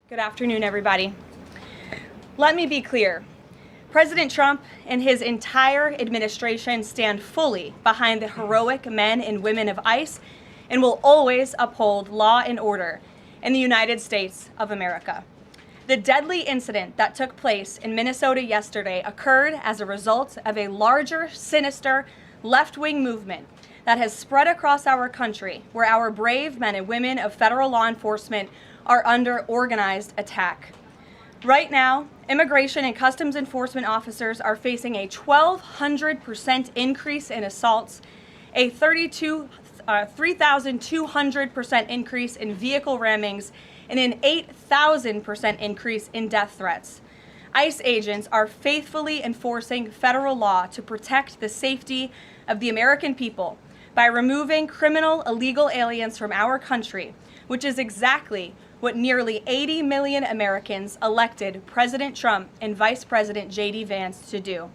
Good afternoon, everybody. Let me be clear. President Trump and his entire administration stand fully behind the heroic men and women of ICE and will always uphold law and order in the United States of America. The deadly incident that took place in Minnesota yesterday occurred as a result of a larger, sinister, left-wing movement that has spread across our country, where our brave men and women of federal law enforcement are under organized attack. Right now, immigration and customs enforcement officers are facing a 1,200% increase in assaults, a 3,200% increase in vehicle rammings, and an 8,000% increase in death threats. ICE agents are faithfully enforcing federal law to protect the safety of the American people by removing criminal illegal aliens from our country, which is exactly what nearly 80 million Americans elected President Trump and Vice President J.D. Vance to do.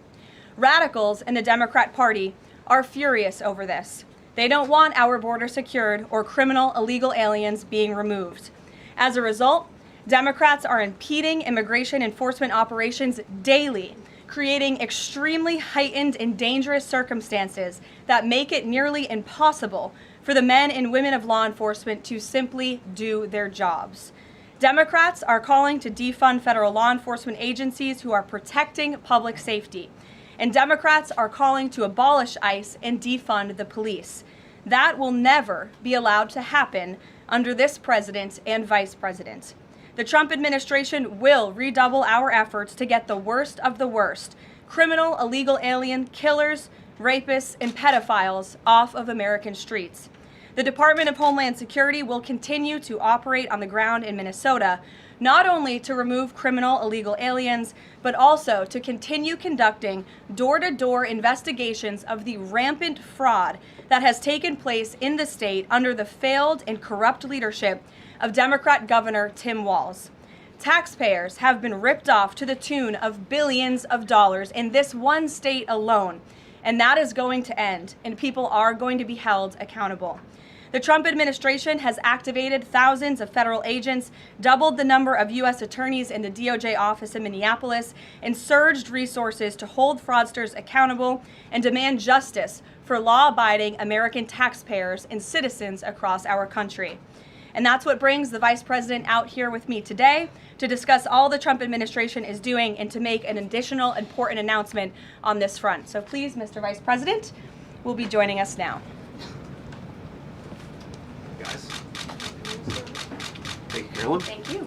Radicals in the Democrat Party are furious over this. They don't want our border secured or criminal illegal aliens being removed. As a result, Democrats are impeding immigration enforcement operations daily, creating extremely heightened and dangerous circumstances that make it nearly impossible for the men and women of law enforcement to simply do their jobs. Democrats are calling to defund federal law enforcement agencies who are protecting public safety. And Democrats are calling to abolish ICE and defund the police. That will never be allowed to happen under this president and vice president. The Trump administration will redouble our efforts to get the worst of the worst, criminal illegal alien killers, rapists, and pedophiles off of American streets. The Department of Homeland Security will continue to operate on the ground in Minnesota, not only to remove criminal illegal aliens, but also to continue conducting door-to-door investigations of the rampant fraud that has taken place in the state under the failed and corrupt leadership of Democrat Governor Tim Walz. Taxpayers have been ripped off to the tune of billions of dollars in this one state alone, and that is going to end, and people are going to be held accountable. The Trump administration has activated thousands of federal agents, doubled the number of U.S. attorneys in the DOJ office in Minneapolis, and surged resources to hold fraudsters accountable and demand justice for law-abiding American taxpayers and citizens across our country. And that's what brings the Vice President out here with me today to discuss all the Trump administration is doing and to make an additional important announcement on this front. So please, Mr. Vice President, will be joining us now. Guys. Thank you, Carolyn. Thank you.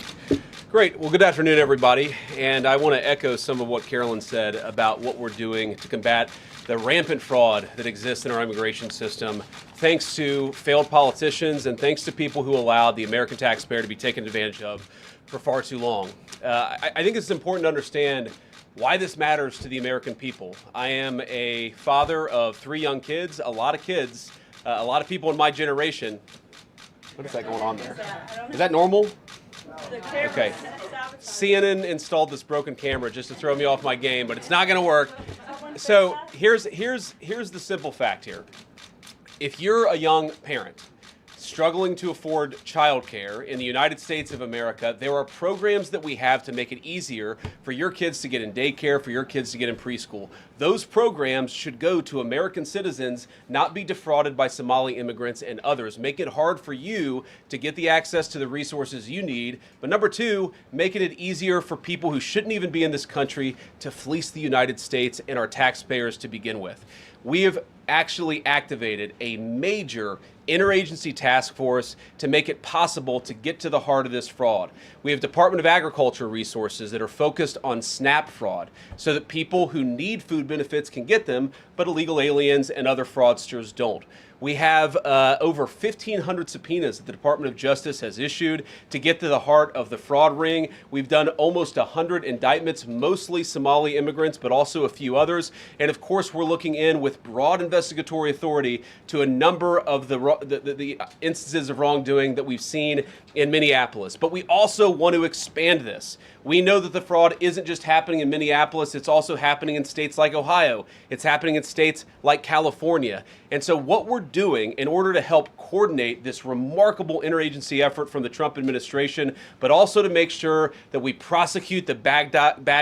Great. Well, good afternoon, everybody. And I want to echo some of what Carolyn said about what we're doing to combat the rampant fraud that exists in our immigration system, thanks to failed politicians and thanks to people who allowed the American taxpayer to be taken advantage of for far too long. I think it's important to understand why this matters to the American people. I am a father of 3 young kids, a lot of people in my generation. What is that going on there? Is that normal? Okay. CNN installed this broken camera just to throw me off my game, but it's not going to work. So here's the simple fact here. If you're a young parent struggling to afford childcare in the United States of America, there are programs that we have to make it easier for your kids to get in daycare, for your kids to get in preschool. Those programs should go to American citizens, not be defrauded by Somali immigrants and others. Make it hard for you to get the access to the resources you need. But number 2, making it easier for people who shouldn't even be in this country to fleece the United States and our taxpayers to begin with. We have actually activated a major interagency task force to make it possible to get to the heart of this fraud. We have Department of Agriculture resources that are focused on SNAP fraud so that people who need food benefits can get them, but illegal aliens and other fraudsters don't. We have over 1,500 subpoenas that the Department of Justice has issued to get to the heart of the fraud ring. We've done almost 100 indictments, mostly Somali immigrants, but also a few others. And of course, we're looking in with broad investigatory authority to a number of the instances of wrongdoing that we've seen in Minneapolis. But we also want to expand this. We know that the fraud isn't just happening in Minneapolis, it's also happening in states like Ohio. It's happening in states like California. And so what we're doing in order to help coordinate this remarkable interagency effort from the Trump administration, but also to make sure that we prosecute the bad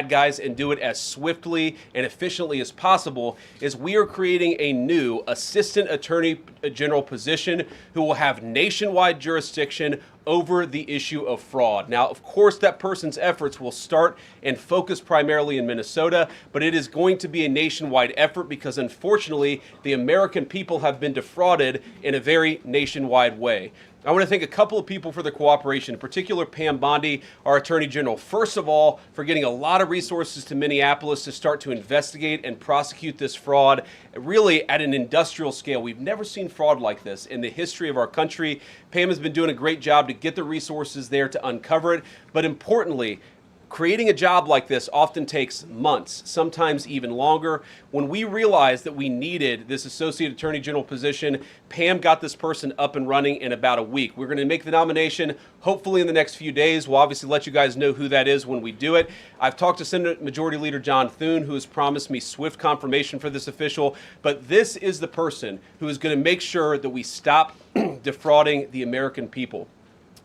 guys and do it as swiftly and efficiently as possible, is we are creating a new Assistant Attorney General position who will have nationwide jurisdiction over the issue of fraud. Now, of course, that person's efforts will start and focus primarily in Minnesota, but it is going to be a nationwide effort because, unfortunately, the American people have been defrauded in a very nationwide way. I want to thank a couple of people for their cooperation, in particular Pam Bondi, our Attorney General, first of all, for getting a lot of resources to Minneapolis to start to investigate and prosecute this fraud, really at an industrial scale. We've never seen fraud like this in the history of our country. Pam has been doing a great job to get the resources there to uncover it, but importantly, creating a job like this often takes months, sometimes even longer. When we realized that we needed this Associate Attorney General position, Pam got this person up and running in about a week. We're going to make the nomination hopefully in the next few days. We'll obviously let you guys know who that is when we do it. I've talked to Senate Majority Leader John Thune, who has promised me swift confirmation for this official, but this is the person who is going to make sure that we stop defrauding the American people.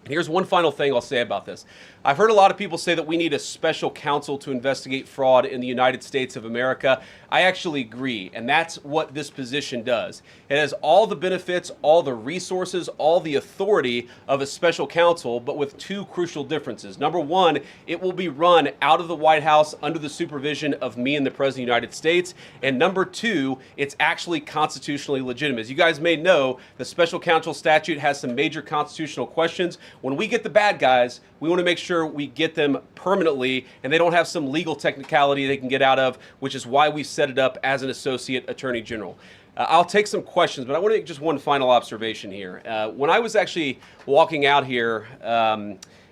And here's one final thing I'll say about this. I've heard a lot of people say that we need a special counsel to investigate fraud in the United States of America. I actually agree, and that's what this position does. It has all the benefits, all the resources, all the authority of a special counsel, but with two crucial differences. Number one, it will be run out of the White House under the supervision of me and the President of the United States. And number two, it's actually constitutionally legitimate. As you guys may know, the special counsel statute has some major constitutional questions. When we get the bad guys, we want to make sure we get them permanently and they don't have some legal technicality they can get out of, which is why we set it up as an Associate Attorney General. I'll take some questions, but I want to make just one final observation here. When I was actually walking out here,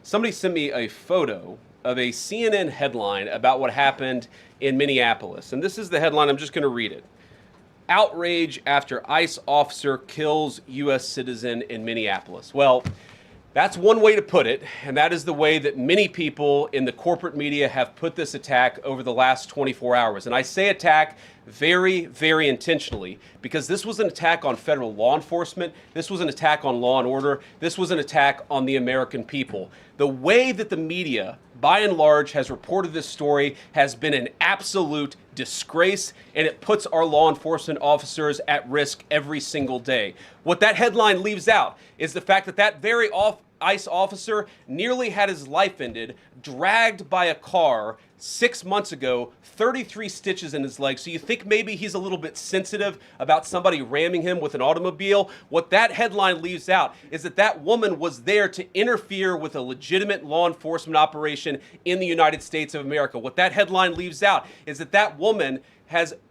somebody sent me a photo of a CNN headline about what happened in Minneapolis. And this is the headline. I'm just going to read it. Outrage after ICE officer kills U.S. citizen in Minneapolis. Well, that's one way to put it, and that is the way that many people in the corporate media have put this attack over the last 24 hours. And I say attack very, very intentionally because this was an attack on federal law enforcement. This was an attack on law and order. This was an attack on the American people. The way that the media, by and large, has reported this story has been an absolute disgrace, and it puts our law enforcement officers at risk every single day. What that headline leaves out is the fact that that very ICE officer nearly had his life ended, dragged by a car 6 months ago, 33 stitches in his leg. So you think maybe he's a little bit sensitive about somebody ramming him with an automobile? What that headline leaves out is that that woman was there to interfere with a legitimate law enforcement operation in the United States of America. What that headline leaves out is that that woman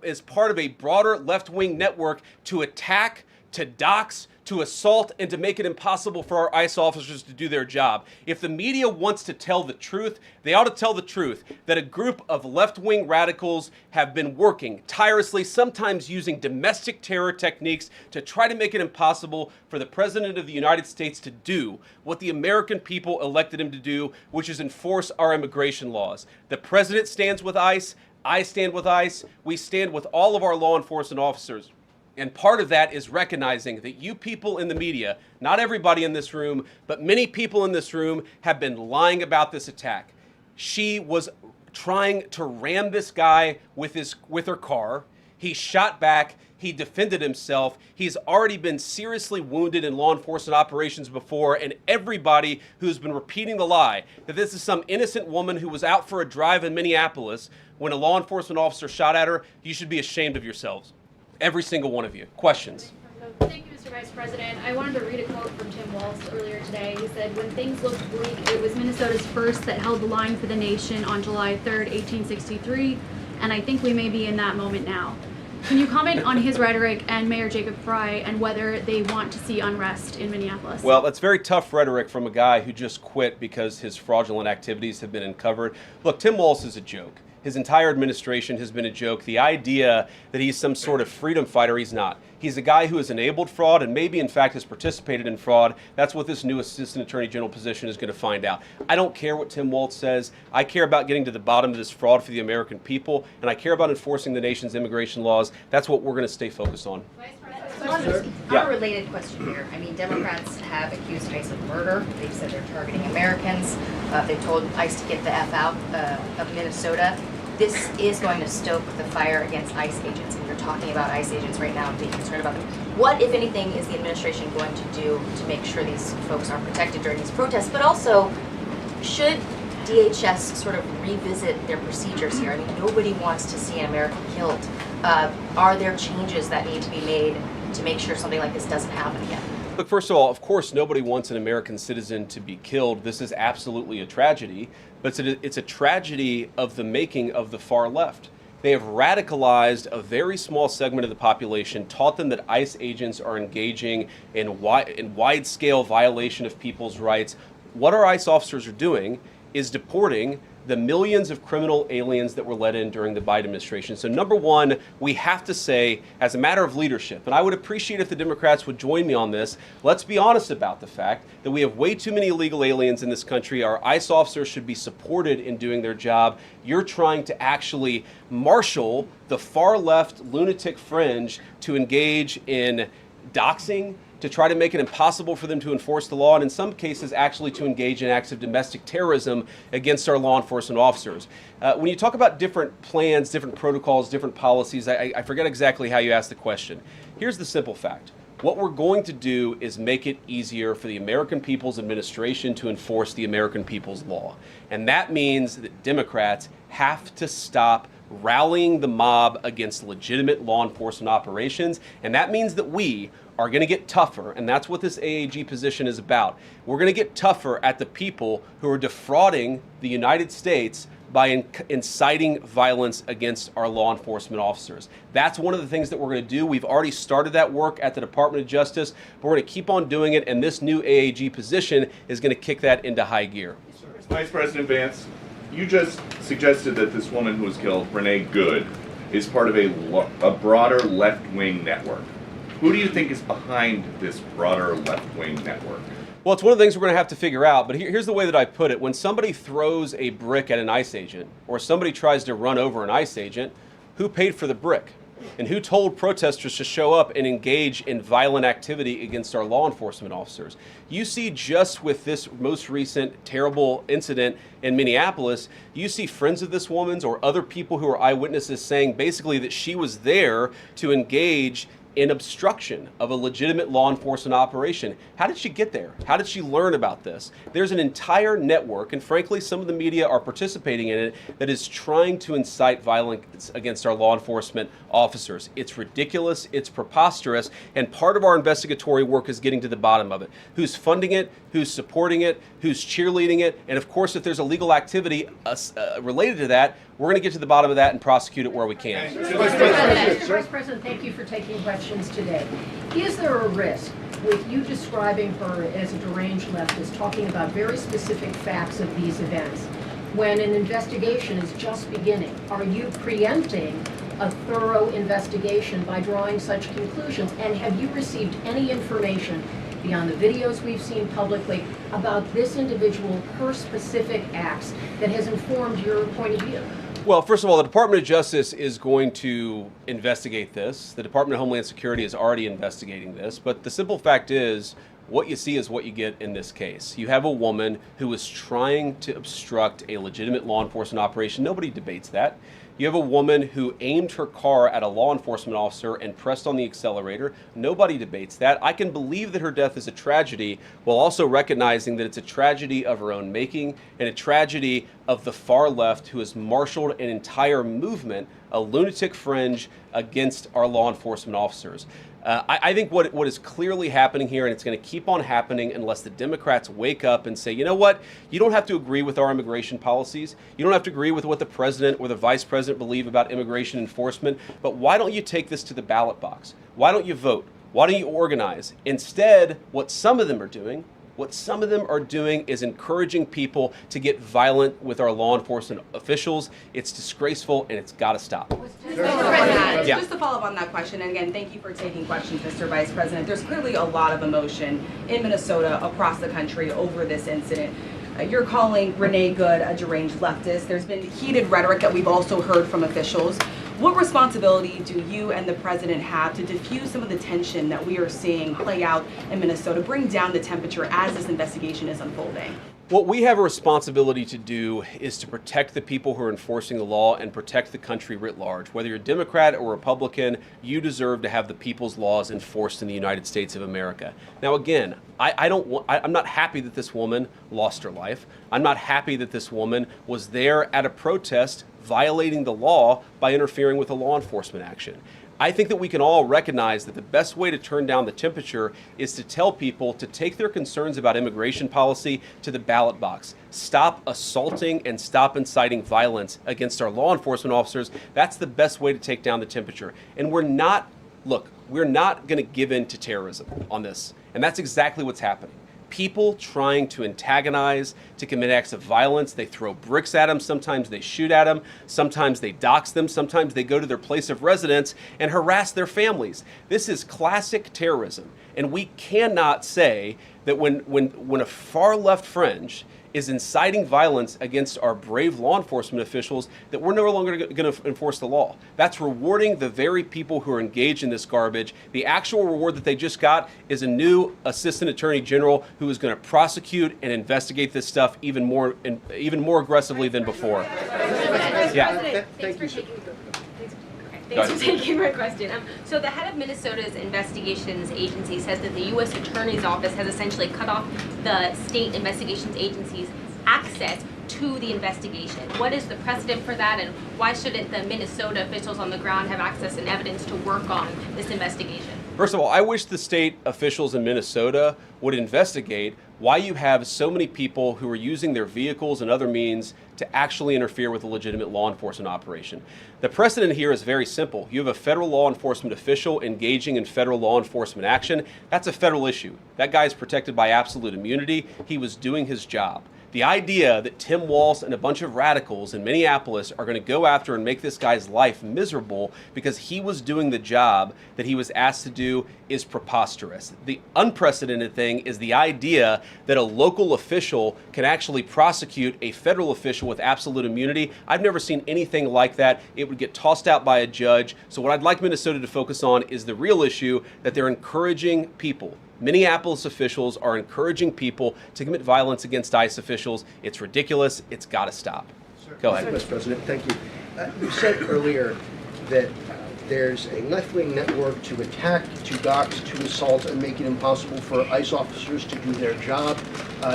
is part of a broader left-wing network to attack, to dox, to assault, and to make it impossible for our ICE officers to do their job. If the media wants to tell the truth, they ought to tell the truth that a group of left-wing radicals have been working tirelessly, sometimes using domestic terror techniques to try to make it impossible for the President of the United States to do what the American people elected him to do, which is enforce our immigration laws. The President stands with ICE, I stand with ICE, we stand with all of our law enforcement officers. And part of that is recognizing that you people in the media, not everybody in this room, but many people in this room have been lying about this attack. She was trying to ram this guy with her car. He shot back. He defended himself. He's already been seriously wounded in law enforcement operations before, and everybody who's been repeating the lie that this is some innocent woman who was out for a drive in Minneapolis when a law enforcement officer shot at her, you should be ashamed of yourselves. Every single one of you. Questions? Thank you, Mr. Vice President. I wanted to read a quote from Tim Walz earlier today. He said, "When things looked bleak, it was Minnesota's first that held the line for the nation on July 3rd, 1863, and I think we may be in that moment now." Can you comment on his rhetoric and Mayor Jacob Frey and whether they want to see unrest in Minneapolis? Well, that's very tough rhetoric from a guy who just quit because his fraudulent activities have been uncovered. Look, Tim Walz is a joke. His entire administration has been a joke. The idea that he's some sort of freedom fighter, he's not. He's a guy who has enabled fraud and maybe, in fact, has participated in fraud. That's what this new Assistant Attorney General position is going to find out. I don't care what Tim Walz says. I care about getting to the bottom of this fraud for the American people, and I care about enforcing the nation's immigration laws. That's what we're going to stay focused on. Vice President. Yeah. Unrelated question here. I mean, Democrats have accused ICE of murder. They've said they're targeting Americans. They've told ICE to get the F out of Minnesota. This is going to stoke the fire against ICE agents, and you're talking about ICE agents right now and being concerned about them. What, if anything, is the administration going to do to make sure these folks are protected during these protests? But also, should DHS sort of revisit their procedures here? I mean, nobody wants to see an American killed. Are there changes that need to be made to make sure something like this doesn't happen again? Look, first of all, of course, nobody wants an American citizen to be killed. This is absolutely a tragedy, but it's a tragedy of the making of the far left. They have radicalized a very small segment of the population, taught them that ICE agents are engaging in wide-scale violation of people's rights. What our ICE officers are doing is deporting the millions of criminal aliens that were let in during the Biden administration. So number one, we have to say, as a matter of leadership, and I would appreciate if the Democrats would join me on this, let's be honest about the fact that we have way too many illegal aliens in this country. Our ICE officers should be supported in doing their job. You're trying to actually marshal the far left lunatic fringe to engage in doxing, to try to make it impossible for them to enforce the law, and in some cases actually to engage in acts of domestic terrorism against our law enforcement officers. When you talk about different plans, different protocols, different policies, I forget exactly how you asked the question. Here's the simple fact. What we're going to do is make it easier for the American people's administration to enforce the American people's law. And that means that Democrats have to stop rallying the mob against legitimate law enforcement operations, and that means that we are going to get tougher, and that's what this AAG position is about. We're going to get tougher at the people who are defrauding the United States by inciting violence against our law enforcement officers. That's one of the things that we're going to do. We've already started that work at the Department of Justice, but we're going to keep on doing it, and this new AAG position is going to kick that into high gear. Vice President Vance, you just suggested that this woman who was killed, Renee Good, is part of a broader left-wing network. Who do you think is behind this broader left-wing network? Well, it's one of the things we're going to have to figure out, but here's the way that I put it. When somebody throws a brick at an ICE agent, or somebody tries to run over an ICE agent, who paid for the brick? And who told protesters to show up and engage in violent activity against our law enforcement officers? You see, just with this most recent terrible incident in Minneapolis, you see friends of this woman's or other people who are eyewitnesses saying basically that she was there to engage in obstruction of a legitimate law enforcement operation. How did she get there? How did she learn about this? There's an entire network, and frankly, some of the media are participating in it, that is trying to incite violence against our law enforcement officers. It's ridiculous, it's preposterous, and part of our investigatory work is getting to the bottom of it. Who's funding it? Who's supporting it? Who's cheerleading it? And of course, if there's illegal activity related to that, we're going to get to the bottom of that and prosecute it where we can. Vice President, thank you for taking questions today. Is there a risk with you describing her as a deranged leftist, talking about very specific facts of these events, when an investigation is just beginning? Are you preempting a thorough investigation by drawing such conclusions? And have you received any information beyond the videos we've seen publicly about this individual, her specific acts, that has informed your point of view? Well, first of all, the Department of Justice is going to investigate this. The Department of Homeland Security is already investigating this. But the simple fact is, what you see is what you get in this case. You have a woman who is trying to obstruct a legitimate law enforcement operation. Nobody debates that. You have a woman who aimed her car at a law enforcement officer and pressed on the accelerator. Nobody debates that. I can believe that her death is a tragedy, while also recognizing that it's a tragedy of her own making and a tragedy of the far left, who has marshaled an entire movement, a lunatic fringe, against our law enforcement officers. I think what is clearly happening here, and it's going to keep on happening unless the Democrats wake up and say, you know what, you don't have to agree with our immigration policies. You don't have to agree with what the president or the vice president believe about immigration enforcement, but why don't you take this to the ballot box? Why don't you vote? Why don't you organize? Instead, what some of them are doing is encouraging people to get violent with our law enforcement officials. It's disgraceful, and it's got to stop. Mr. President, Yeah. just to follow up on that question, and again, thank you for taking questions, Mr. Vice President. There's clearly a lot of emotion in Minnesota, across the country, over this incident. You're calling Renee Good a deranged leftist. There's been heated rhetoric that we've also heard from officials. What responsibility do you and the president have to diffuse some of the tension that we are seeing play out in Minnesota, bring down the temperature as this investigation is unfolding? What we have a responsibility to do is to protect the people who are enforcing the law and protect the country writ large. Whether you're Democrat or Republican, you deserve to have the people's laws enforced in the United States of America. Now, again, I'm not happy that this woman lost her life. I'm not happy that this woman was there at a protest violating the law by interfering with a law enforcement action. I think that we can all recognize that the best way to turn down the temperature is to tell people to take their concerns about immigration policy to the ballot box. Stop assaulting and stop inciting violence against our law enforcement officers. That's the best way to take down the temperature. And we're not going to give in to terrorism on this. And that's exactly what's happening. People trying to antagonize, to commit acts of violence. They throw bricks at them. Sometimes they shoot at them. Sometimes they dox them. Sometimes they go to their place of residence and harass their families. This is classic terrorism. And we cannot say that when a far left fringe is inciting violence against our brave law enforcement officials, that we're no longer going to enforce the law. That's rewarding the very people who are engaged in this garbage. The actual reward that they just got is a new assistant attorney general who is going to prosecute and investigate this stuff even more aggressively than before. Yeah. Thanks for taking my question. So the head of Minnesota's investigations agency says that the U.S. Attorney's Office has essentially cut off the state investigations agency's access to the investigation. What is the precedent for that, and why shouldn't the Minnesota officials on the ground have access and evidence to work on this investigation? First of all, I wish the state officials in Minnesota would investigate why you have so many people who are using their vehicles and other means to actually interfere with a legitimate law enforcement operation. The precedent here is very simple. You have a federal law enforcement official engaging in federal law enforcement action. That's a federal issue. That guy is protected by absolute immunity. He was doing his job. The idea that Tim Walz and a bunch of radicals in Minneapolis are going to go after and make this guy's life miserable because he was doing the job that he was asked to do is preposterous. The unprecedented thing is the idea that a local official can actually prosecute a federal official with absolute immunity. I've never seen anything like that. It would get tossed out by a judge. So what I'd like Minnesota to focus on is the real issue, that they're encouraging people. Minneapolis officials are encouraging people to commit violence against ICE officials. It's ridiculous. It's got to stop. Go ahead. Mr. President, thank you. You said earlier that there's a left-wing network to attack, to dox, to assault, and make it impossible for ICE officers to do their job.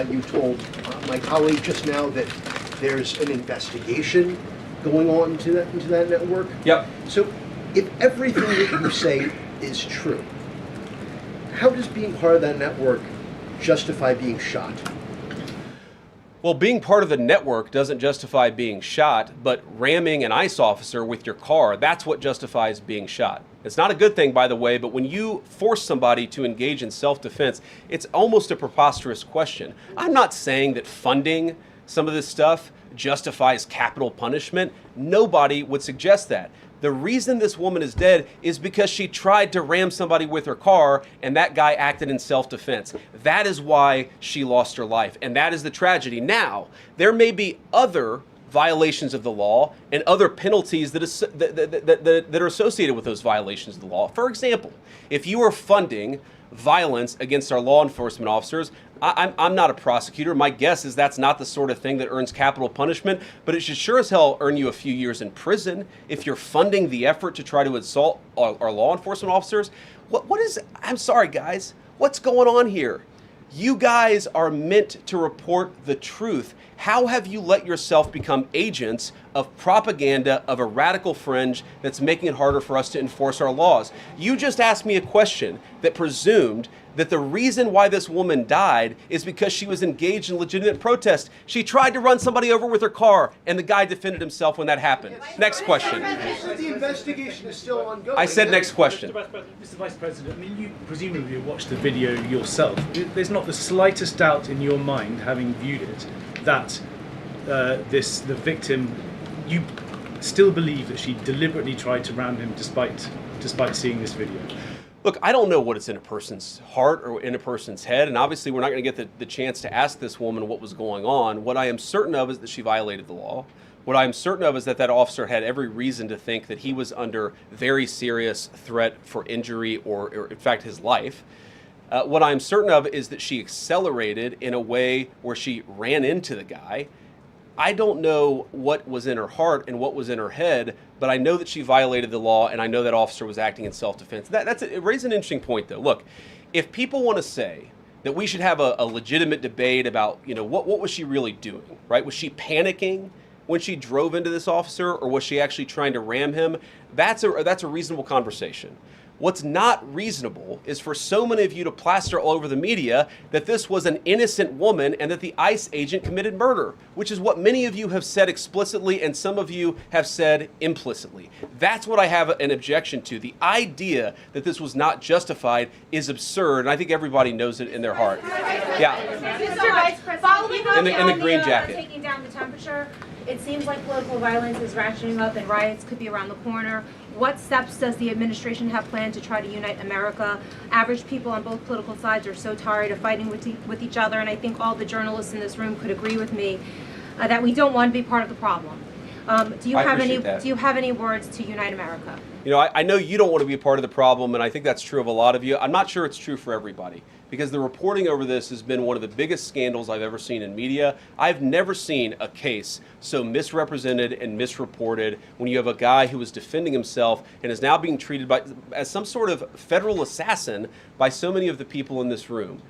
You told my colleague just now that there's an investigation going on into that network. Yep. So if everything that you say is true, how does being part of that network justify being shot? Well, being part of the network doesn't justify being shot, but ramming an ICE officer with your car, that's what justifies being shot. It's not a good thing, by the way, but when you force somebody to engage in self-defense, it's almost a preposterous question. I'm not saying that funding some of this stuff justifies capital punishment. Nobody would suggest that. The reason this woman is dead is because she tried to ram somebody with her car and that guy acted in self-defense. That is why she lost her life, and that is the tragedy. Now, there may be other violations of the law and other penalties that are associated with those violations of the law. For example, if you are funding violence against our law enforcement officers, I'm not a prosecutor. My guess is that's not the sort of thing that earns capital punishment, but it should sure as hell earn you a few years in prison if you're funding the effort to try to assault our law enforcement officers. I'm sorry, guys, what's going on here? You guys are meant to report the truth. How have you let yourself become agents of propaganda of a radical fringe that's making it harder for us to enforce our laws? You just asked me a question that presumed that the reason why this woman died is because she was engaged in legitimate protest. She tried to run somebody over with her car, and the guy defended himself when that happened. Next question. The investigation is still ongoing. I said next question. Mr. Vice President, I mean, you presumably watched the video yourself. There's not the slightest doubt in your mind, having viewed it, that the victim, you still believe that she deliberately tried to ram him despite seeing this video? Look, I don't know what is in a person's heart or in a person's head, and obviously we're not going to get the chance to ask this woman what was going on. What I am certain of is that she violated the law. What I'm certain of is that that officer had every reason to think that he was under very serious threat for injury or in fact, his life. What I'm certain of is that she accelerated in a way where she ran into the guy. I don't know what was in her heart and what was in her head, but I know that she violated the law, and I know that officer was acting in self-defense. It raises an interesting point, though. Look, if people want to say that we should have a legitimate debate about, what was she really doing, right? Was she panicking when she drove into this officer, or was she actually trying to ram him? That's a reasonable conversation. What's not reasonable is for so many of you to plaster all over the media that this was an innocent woman and that the ICE agent committed murder, which is what many of you have said explicitly and some of you have said implicitly. That's what I have an objection to. The idea that this was not justified is absurd, and I think everybody knows it in their heart. Yeah. Mr. Vice President, in the green jacket. Taking down the temperature, it seems like political violence is ratcheting up and riots could be around the corner. What steps does the administration have planned to try to unite America? Average people on both political sides are so tired of fighting with each other, and I think all the journalists in this room could agree with me that we don't want to be part of the problem. Do you have any words to unite America? I know you don't want to be a part of the problem, and I think that's true of a lot of you. I'm not sure it's true for everybody, because the reporting over this has been one of the biggest scandals I've ever seen in media. I've never seen a case so misrepresented and misreported when you have a guy who was defending himself and is now being treated as some sort of federal assassin by so many of the people in this room.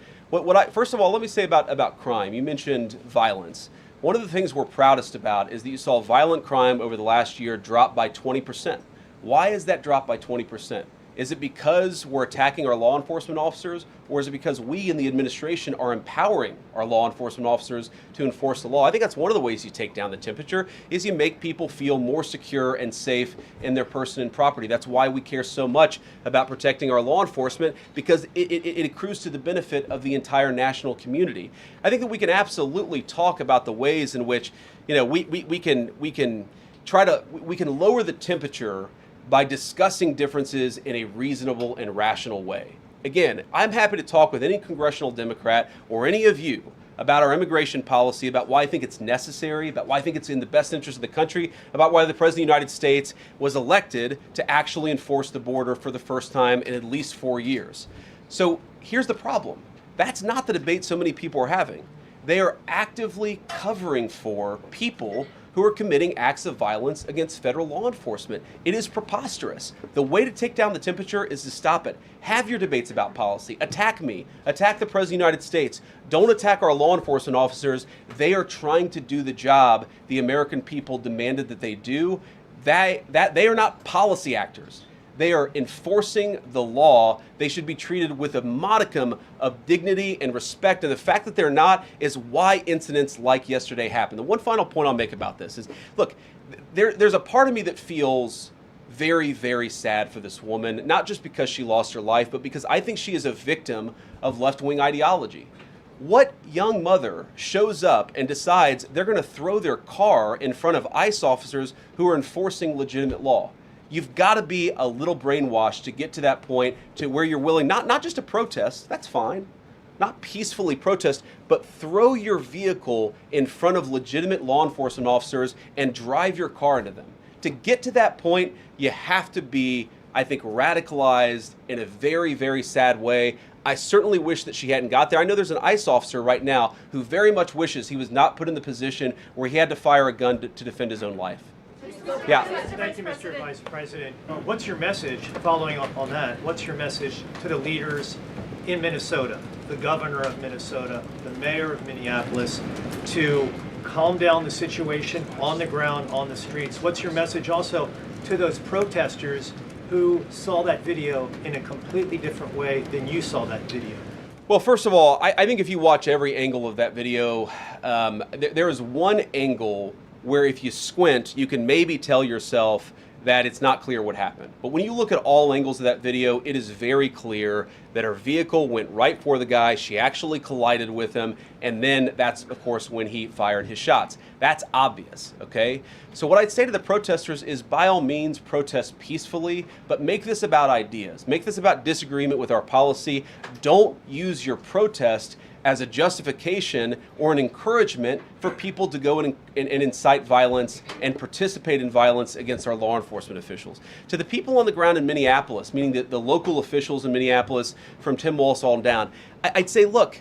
First of all, let me say about crime. You mentioned violence. One of the things we're proudest about is that you saw violent crime over the last year drop by 20%. Why is that drop by 20%? Is it because we're attacking our law enforcement officers, or is it because we in the administration are empowering our law enforcement officers to enforce the law? I think that's one of the ways you take down the temperature, is you make people feel more secure and safe in their person and property. That's why we care so much about protecting our law enforcement, because it accrues to the benefit of the entire national community. I think that we can absolutely talk about the ways in which we can lower the temperature by discussing differences in a reasonable and rational way. Again, I'm happy to talk with any congressional Democrat or any of you about our immigration policy, about why I think it's necessary, about why I think it's in the best interest of the country, about why the President of the United States was elected to actually enforce the border for the first time in at least 4 years. So here's the problem. That's not the debate so many people are having. They are actively covering for people who are committing acts of violence against federal law enforcement. It is preposterous. The way to take down the temperature is to stop it. Have your debates about policy. Attack me. Attack the President of the United States. Don't attack our law enforcement officers. They are trying to do the job the American people demanded that they do. They are not policy actors. They are enforcing the law. They should be treated with a modicum of dignity and respect. And the fact that they're not is why incidents like yesterday happened. The one final point I'll make about this is, look, there's a part of me that feels very, very sad for this woman, not just because she lost her life, but because I think she is a victim of left-wing ideology. What young mother shows up and decides they're going to throw their car in front of ICE officers who are enforcing legitimate law? You've got to be a little brainwashed to get to that point to where you're willing not just to protest, that's fine, not peacefully protest, but throw your vehicle in front of legitimate law enforcement officers and drive your car into them. To get to that point, you have to be, I think, radicalized in a very, very sad way. I certainly wish that she hadn't got there. I know there's an ICE officer right now who very much wishes he was not put in the position where he had to fire a gun to defend his own life. Yeah. Thank you, Mr. Vice President. What's your message, following up on that, what's your message to the leaders in Minnesota, the governor of Minnesota, the mayor of Minneapolis, to calm down the situation on the ground, on the streets? What's your message also to those protesters who saw that video in a completely different way than you saw that video? Well, first of all, I think if you watch every angle of that video, there is one angle where if you squint, you can maybe tell yourself that it's not clear what happened. But when you look at all angles of that video, it is very clear that her vehicle went right for the guy. She actually collided with him. And then that's, of course, when he fired his shots. That's obvious, okay? So what I'd say to the protesters is, by all means, protest peacefully, but make this about ideas. Make this about disagreement with our policy. Don't use your protest as a justification or an encouragement for people to go and incite violence and participate in violence against our law enforcement officials. To the people on the ground in Minneapolis, meaning the local officials in Minneapolis from Tim Walz on down, I'd say, look,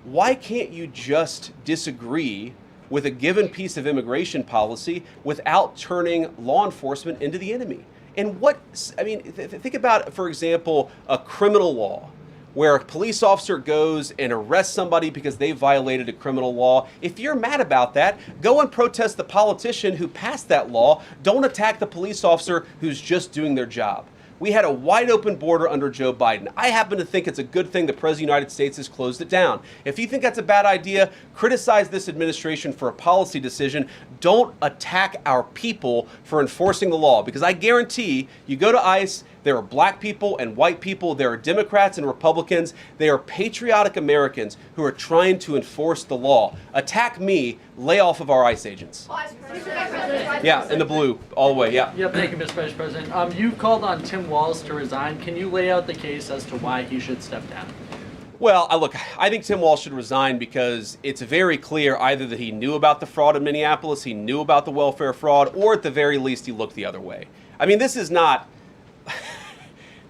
why can't you just disagree with a given piece of immigration policy without turning law enforcement into the enemy? And think about, for example, a criminal law, where a police officer goes and arrests somebody because they violated a criminal law. If you're mad about that, go and protest the politician who passed that law. Don't attack the police officer who's just doing their job. We had a wide open border under Joe Biden. I happen to think it's a good thing the President of the United States has closed it down. If you think that's a bad idea, criticize this administration for a policy decision. Don't attack our people for enforcing the law, because I guarantee you go to ICE, there are black people and white people, there are Democrats and Republicans, they are patriotic Americans who are trying to enforce the law. Attack me, lay off of our ICE agents. Yeah, in the blue, all the way, yeah. Yep, thank you, Mr. Vice President. You called on Tim Walz to resign. Can you lay out the case as to why he should step down? Well, look, I think Tim Walz should resign because it's very clear either that he knew about the fraud in Minneapolis, he knew about the welfare fraud, or at the very least he looked the other way. I mean, this is not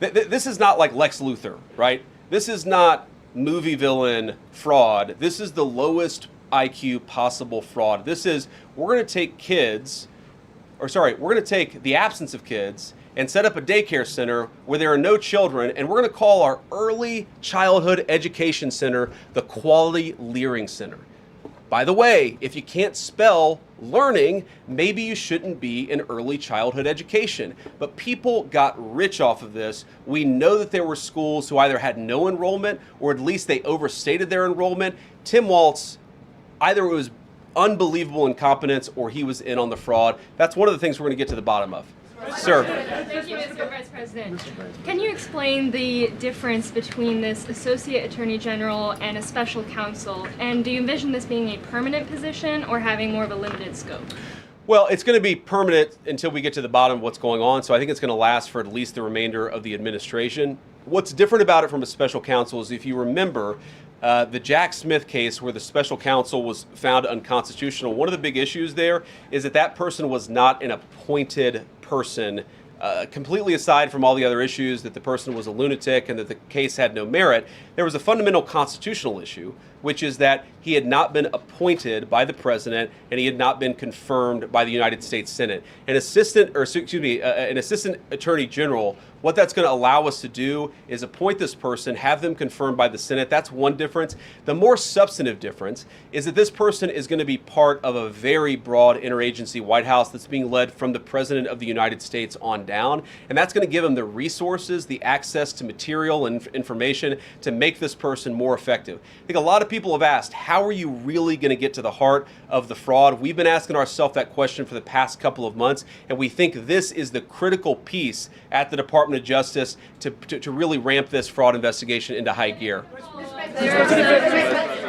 like Lex Luthor, right? This is not movie villain fraud. This is the lowest IQ possible fraud. This is, we're going to take the absence of kids and set up a daycare center where there are no children, and we're going to call our early childhood education center the Quality Learning Center. By the way, if you can't spell learning, maybe you shouldn't be in early childhood education. But people got rich off of this. We know that there were schools who either had no enrollment or at least they overstated their enrollment. Tim Walz, either it was unbelievable incompetence or he was in on the fraud. That's one of the things we're going to get to the bottom of. Sir. Thank you, Mr. Vice President. Can you explain the difference between this Associate Attorney General and a special counsel? And do you envision this being a permanent position or having more of a limited scope? Well, it's going to be permanent until we get to the bottom of what's going on, so I think it's going to last for at least the remainder of the administration. What's different about it from a special counsel is, if you remember, the Jack Smith case where the special counsel was found unconstitutional, one of the big issues there is that that person was not an appointed person, completely aside from all the other issues that the person was a lunatic and that the case had no merit. There was a fundamental constitutional issue, which is that he had not been appointed by the president and he had not been confirmed by the United States Senate. An assistant attorney general, what that's going to allow us to do is appoint this person, have them confirmed by the Senate. That's one difference. The more substantive difference is that this person is going to be part of a very broad interagency White House that's being led from the President of the United States on down. And that's going to give him the resources, the access to material and information to make this person more effective. I think a lot of people have asked, how are you really going to get to the heart of the fraud? We've been asking ourselves that question for the past couple of months, and we think this is the critical piece at the Department of Justice to really ramp this fraud investigation into high gear.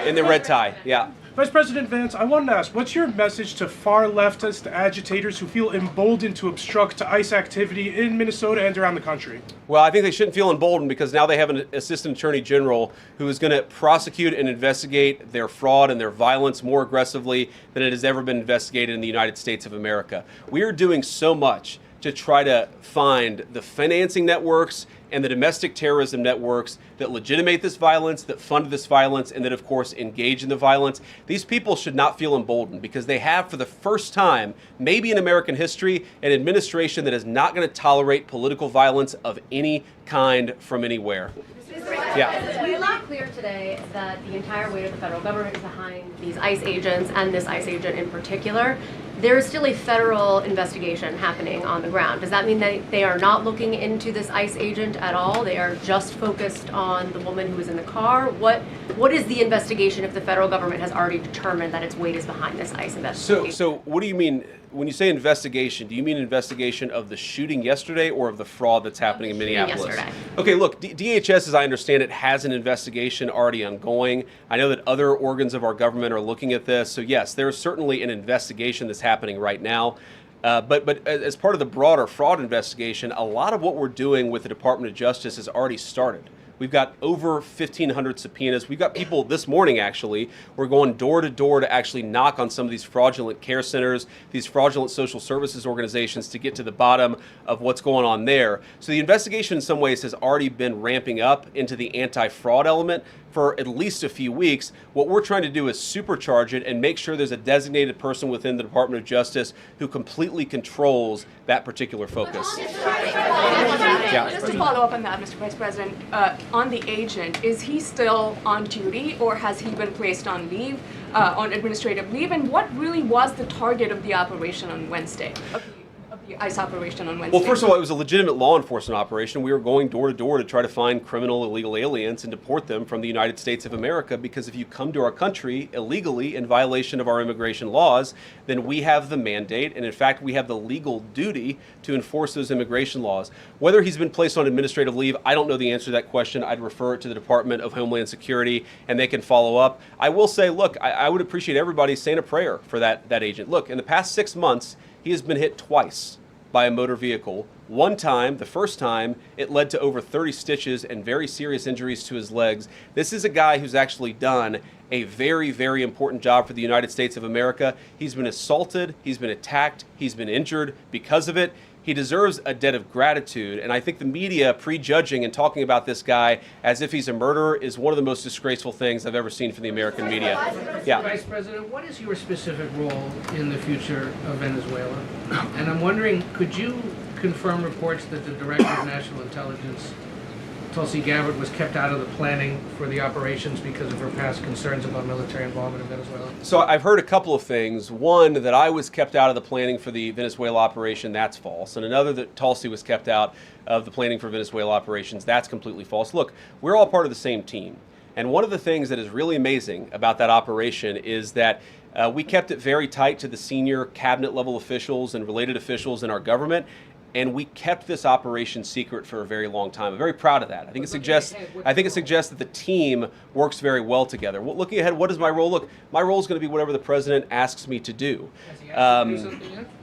In the red tie, yeah. Vice President Vance, I wanted to ask, what's your message to far leftist agitators who feel emboldened to obstruct ICE activity in Minnesota and around the country? Well, I think they shouldn't feel emboldened because now they have an assistant attorney general who is going to prosecute and investigate their fraud and their violence more aggressively than it has ever been investigated in the United States of America. We are doing so much to try to find the financing networks and the domestic terrorism networks that legitimate this violence, that fund this violence, and that, of course, engage in the violence. These people should not feel emboldened because they have, for the first time, maybe in American history, an administration that is not going to tolerate political violence of any kind from anywhere. Yeah. We made clear today that the entire weight of the federal government is behind these ICE agents and this ICE agent in particular. there is still a federal investigation happening on the ground. Does that mean that they are not looking into this ICE agent at all? They are just focused on the woman who was in the car? What is the investigation if the federal government has already determined that its weight is behind this ICE investigation? So what do you mean when you say investigation? Do you mean investigation of the shooting yesterday or of the fraud that's happening in Minneapolis? Yesterday. Okay, look, DHS, as I understand it, has an investigation already ongoing. I know that other organs of our government are looking at this. So yes, there is certainly an investigation that's happening right now. But as part of the broader fraud investigation, a lot of what we're doing with the Department of Justice has already started. We've got over 1,500 subpoenas. We've got people this morning, actually, we're going door to door to actually knock on some of these fraudulent care centers, these fraudulent social services organizations to get to the bottom of what's going on there. So the investigation in some ways has already been ramping up into the anti-fraud element for at least a few weeks. What we're trying to do is supercharge it and make sure there's a designated person within the Department of Justice who completely controls that particular focus. Yeah. Just to follow up on that, Mr. Vice President, on the agent, is he still on duty or has he been placed on leave, on administrative leave? And what really was the target of the operation on Wednesday? Of the ICE operation on Wednesday? Well, first of all, it was a legitimate law enforcement operation. We were going door to door to try to find criminal illegal aliens and deport them from the United States of America, because if you come to our country illegally in violation of our immigration laws, then we have the mandate, and in fact we have the legal duty to enforce those immigration laws. Whether he's been placed on administrative leave, I don't know the answer to that question. I'd refer it to the Department of Homeland Security and they can follow up. I will say, look, I would appreciate everybody saying a prayer for that agent. Look, in the past 6 months, he has been hit twice by a motor vehicle. One time, the first time, it led to over 30 stitches and very serious injuries to his legs. This is a guy who's actually done a very, very important job for the United States of America. He's been assaulted, he's been attacked, he's been injured because of it. He deserves a debt of gratitude, and I think the media prejudging and talking about this guy as if he's a murderer is one of the most disgraceful things I've ever seen from the American media. Yeah. Vice President, what is your specific role in the future of Venezuela? And I'm wondering, could you confirm reports that the Director of National Intelligence, Tulsi Gabbard, was kept out of the planning for the operations because of her past concerns about military involvement in Venezuela? So I've heard a couple of things. One, that I was kept out of the planning for the Venezuela operation, that's false. And another, that Tulsi was kept out of the planning for Venezuela operations, that's completely false. Look, we're all part of the same team. And one of the things that is really amazing about that operation is that we kept it very tight to the senior cabinet level officials and related officials in our government. And we kept this operation secret for a very long time. I'm very proud of that. I think it suggests that the team works very well together. Well, looking ahead, what is my role? Look, my role is going to be whatever the president asks me to do.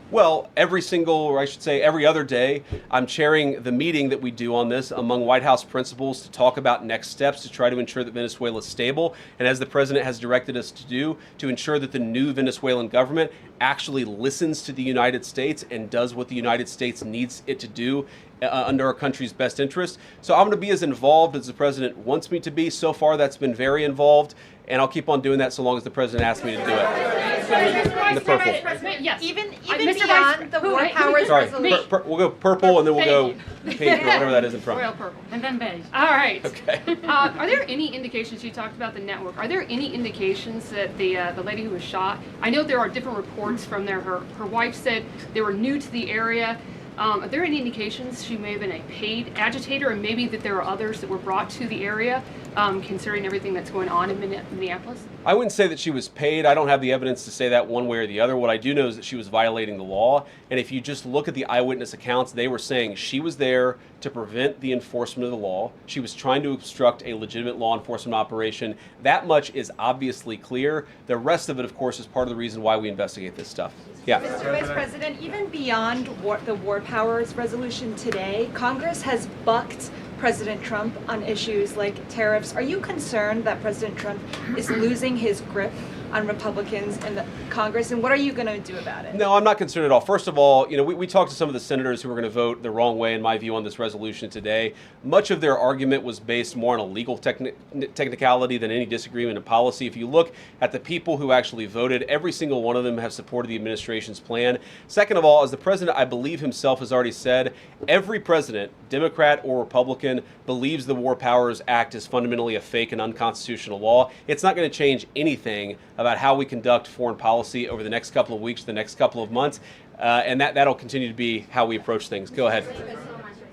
Well, every other day, I'm chairing the meeting that we do on this among White House principals to talk about next steps to try to ensure that Venezuela is stable. And as the president has directed us to do, to ensure that the new Venezuelan government actually listens to the United States and does what the United States needs it to do under our country's best interest. So I'm going to be as involved as the president wants me to be. So far, that's been very involved, and I'll keep on doing that so long as the president asks me to do it. In the purple. Yes. Even Mr. beyond the war powers Sorry, resolution. we'll go purple and then we'll go pink or whatever that is in front. Royal purple. And then beige. All right. Okay. Are there any indications, you talked about the network, are there any indications that the lady who was shot, I know there are different reports from there, her wife said they were new to the area. Are there any indications she may have been a paid agitator, and maybe that there are others that were brought to the area, considering everything that's going on in Minneapolis? I wouldn't say that she was paid. I don't have the evidence to say that one way or the other. What I do know is that she was violating the law. And if you just look at the eyewitness accounts, they were saying she was there to prevent the enforcement of the law. She was trying to obstruct a legitimate law enforcement operation. That much is obviously clear. The rest of it, of course, is part of the reason why we investigate this stuff. Yeah. Mr. Vice President, even beyond the war powers resolution today, Congress has bucked President Trump on issues like tariffs. Are you concerned that President Trump is losing his grip on Republicans in the Congress, and what are you going to do about it? No, I'm not concerned at all. First of all, we talked to some of the senators who were going to vote the wrong way, in my view, on this resolution today. Much of their argument was based more on a legal technicality than any disagreement in policy. If you look at the people who actually voted, every single one of them have supported the administration's plan. Second of all, as the president, I believe himself, has already said, every president, Democrat or Republican, believes the War Powers Act is fundamentally a fake and unconstitutional law. It's not going to change anything about how we conduct foreign policy policy over the next couple of weeks, the next couple of months, and that'll continue to be how we approach things. Go ahead.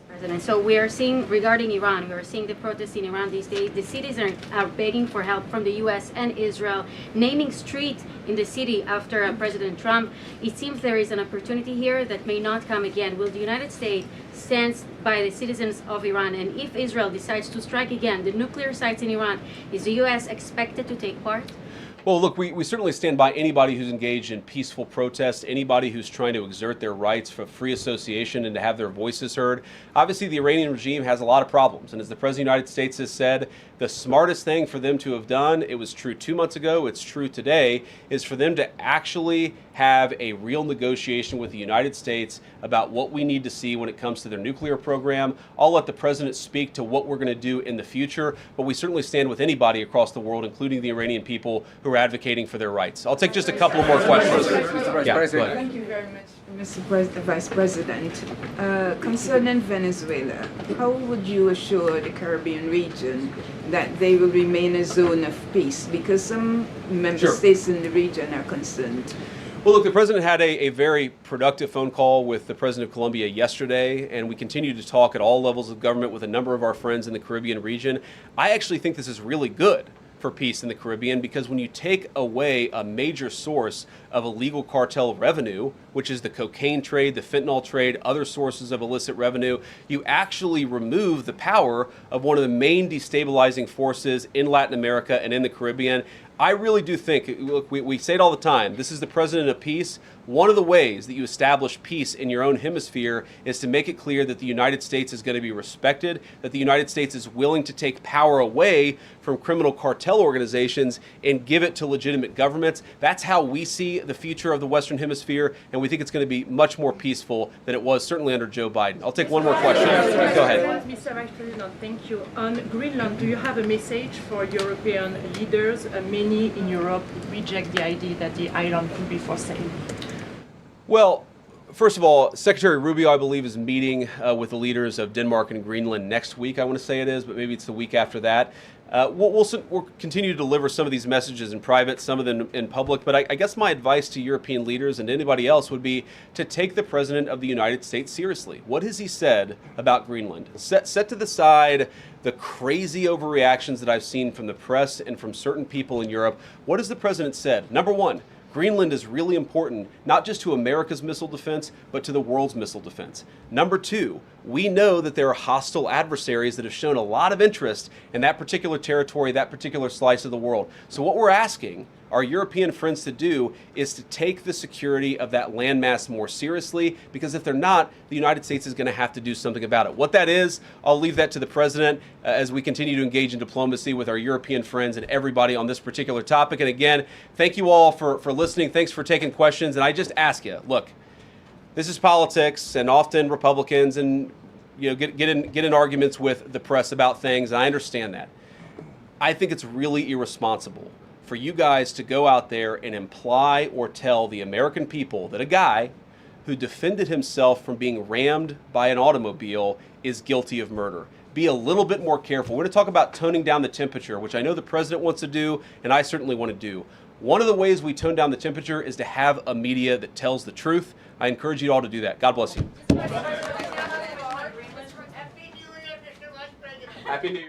President. So we are seeing, regarding Iran, we are seeing the protests in Iran these days. The citizens are begging for help from the U.S. and Israel, naming streets in the city after President Trump. It seems there is an opportunity here that may not come again. Will the United States stand by the citizens of Iran? And if Israel decides to strike again the nuclear sites in Iran, is the U.S. expected to take part? Well, look, we certainly stand by anybody who's engaged in peaceful protest, anybody who's trying to exert their rights for free association and to have their voices heard. Obviously, the Iranian regime has a lot of problems. And as the President of the United States has said, the smartest thing for them to have done, it was true 2 months ago, it's true today, is for them to actually have a real negotiation with the United States about what we need to see when it comes to their nuclear program. I'll let the President speak to what we're going to do in the future, but we certainly stand with anybody across the world, including the Iranian people who are advocating for their rights. I'll take just a couple more questions. Yeah, go ahead. Thank you very much, Mr. Vice President. Concerning Venezuela, how would you assure the Caribbean region that they will remain a zone of peace? Because some member states in the region are concerned. Well, look, the President had a very productive phone call with the President of Colombia yesterday, and we continue to talk at all levels of government with a number of our friends in the Caribbean region. I actually think this is really good for peace in the Caribbean, because when you take away a major source of illegal cartel revenue, which is the cocaine trade, the fentanyl trade, other sources of illicit revenue, you actually remove the power of one of the main destabilizing forces in Latin America and in the Caribbean. I really do think, look, we say it all the time, this is the President of Peace. One of the ways that you establish peace in your own hemisphere is to make it clear that the United States is going to be respected, that the United States is willing to take power away from criminal cartel organizations and give it to legitimate governments. That's how we see the future of the Western Hemisphere, and we think it's going to be much more peaceful than it was certainly under Joe Biden. I'll take one more question. Go ahead. Mr. Vice President, thank you. On Greenland, do you have a message for European leaders? Many in Europe reject the idea that the island could be for sale. Well, first of all, Secretary Rubio, I believe, is meeting with the leaders of Denmark and Greenland next week, I want to say it is, but maybe it's the week after that. We'll continue to deliver some of these messages in private, some of them in public, but I guess my advice to European leaders and anybody else would be to take the President of the United States seriously. What has he said about Greenland? Set to the side the crazy overreactions that I've seen from the press and from certain people in Europe. What has the President said? Number one, Greenland is really important, not just to America's missile defense, but to the world's missile defense. Number two, we know that there are hostile adversaries that have shown a lot of interest in that particular territory, that particular slice of the world. So what we're asking our European friends to do is to take the security of that landmass more seriously, because if they're not, the United States is going to have to do something about it. What that is, I'll leave that to the President as we continue to engage in diplomacy with our European friends and everybody on this particular topic. And again, thank you all for listening. Thanks for taking questions. And I just ask you, look, this is politics, and often Republicans and get in arguments with the press about things. And I understand that. I think it's really irresponsible for you guys to go out there and imply or tell the American people that a guy who defended himself from being rammed by an automobile is guilty of murder. Be a little bit more careful. We're going to talk about toning down the temperature, which I know the President wants to do, and I certainly want to do. One of the ways we tone down the temperature is to have a media that tells the truth. I encourage you all to do that. God bless you. Happy New Year.